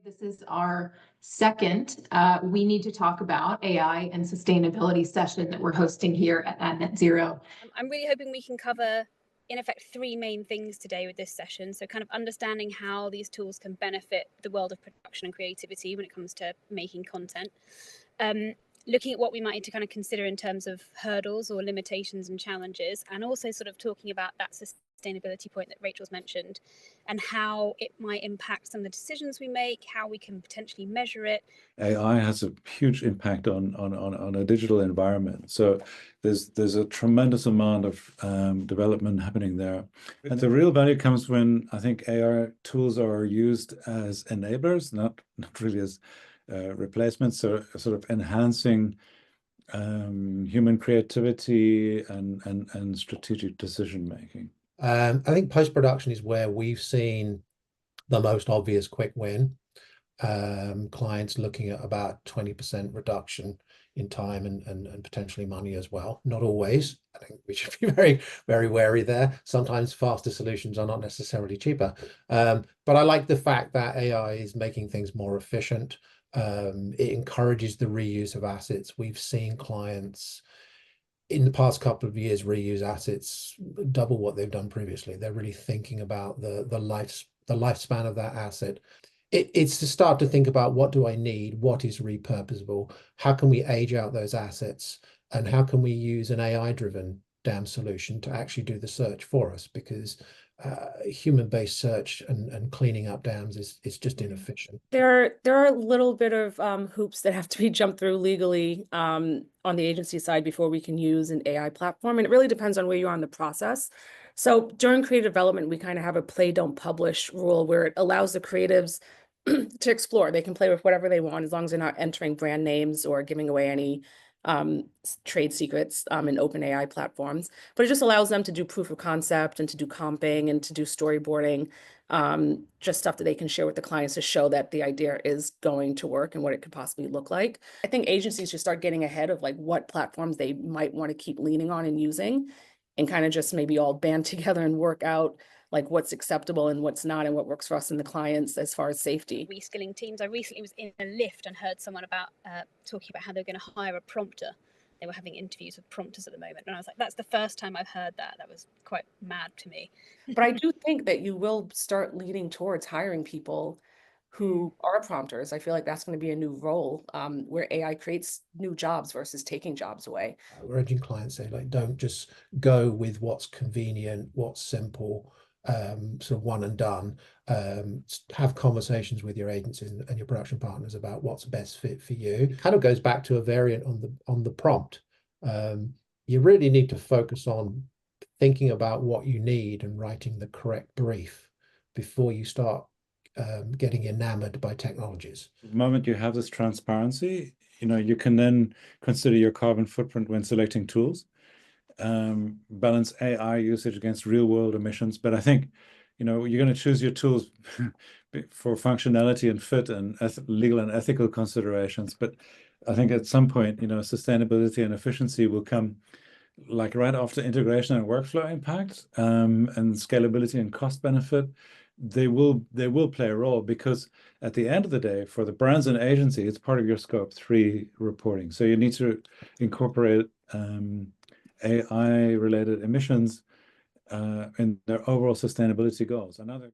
This is our second We Need to Talk About AI and Sustainability session that we're hosting here at Net Zero. I'm really hoping we can cover, in effect, three main things today with this session. So kind of understanding how these tools can benefit the world of production and creativity when it comes to making content. Looking at what we might need to kind of consider in terms of hurdles or limitations and challenges, and also sort of talking about that sustainability point that Rachel's mentioned and how it might impact some of the decisions we make, how we can potentially measure it. AI has a huge impact on a digital environment. So there's a tremendous amount of development happening there. And the real value comes when I think AI tools are used as enablers, not really as replacements, so sort of enhancing human creativity and strategic decision making. I think post-production is where we've seen the most obvious quick win. Clients looking at about 20% reduction in time and potentially money as well. Not always. I think we should be very, very wary there. Sometimes faster solutions are not necessarily cheaper. But I like the fact that AI is making things more efficient. It encourages the reuse of assets. We've seen clients in the past couple of years reuse assets double what they've done previously. They're really thinking about the lifespan of that asset. It's to start to think about, what do I need? What is repurposable? How can we age out those assets? And how can we use an AI-driven dam solution to actually do the search for us? Because human-based search and cleaning up dams is just inefficient. There are a little bit of hoops that have to be jumped through legally on the agency side before we can use an AI platform. And it really depends on where you are in the process. So during creative development, we kind of have a play, don't publish rule where it allows the creatives to explore. They can play with whatever they want as long as they're not entering brand names or giving away any trade secrets in open AI platforms. But it just allows them to do proof of concept and to do comping and to do storyboarding, just stuff that they can share with the clients to show that the idea is going to work and what it could possibly look like. I think agencies should start getting ahead of like what platforms they might want to keep leaning on and using, and kind of just maybe all band together and work out like what's acceptable and what's not, and what works for us and the clients as far as safety. Reskilling teams. I recently was in a lift and heard someone about talking about how they're going to hire a prompter. They were having interviews with prompters at the moment. And I was like, that's the first time I've heard that. That was quite mad to me. But I do think that you will start leading towards hiring people who are prompters. I feel like that's going to be a new role where AI creates new jobs versus taking jobs away. We're urging clients, say, like, don't just go with what's convenient, what's simple, sort of one and done. Have conversations with your agencies and your production partners about what's best fit for you. Kind of goes back to a variant on the prompt. You really need to focus on thinking about what you need and writing the correct brief before you start getting enamored by technologies. The moment you have this transparency, you can then consider your carbon footprint when selecting tools. Balance AI usage against real-world emissions. But I think, you're going to choose your tools for functionality and fit and legal and ethical considerations. But I think at some point, sustainability and efficiency will come like right after integration and workflow impact, and scalability and cost benefit. They will play a role, because at the end of the day, for the brands and agency, it's part of your scope 3 reporting. So you need to incorporate AI-related emissions in their overall sustainability goals. Another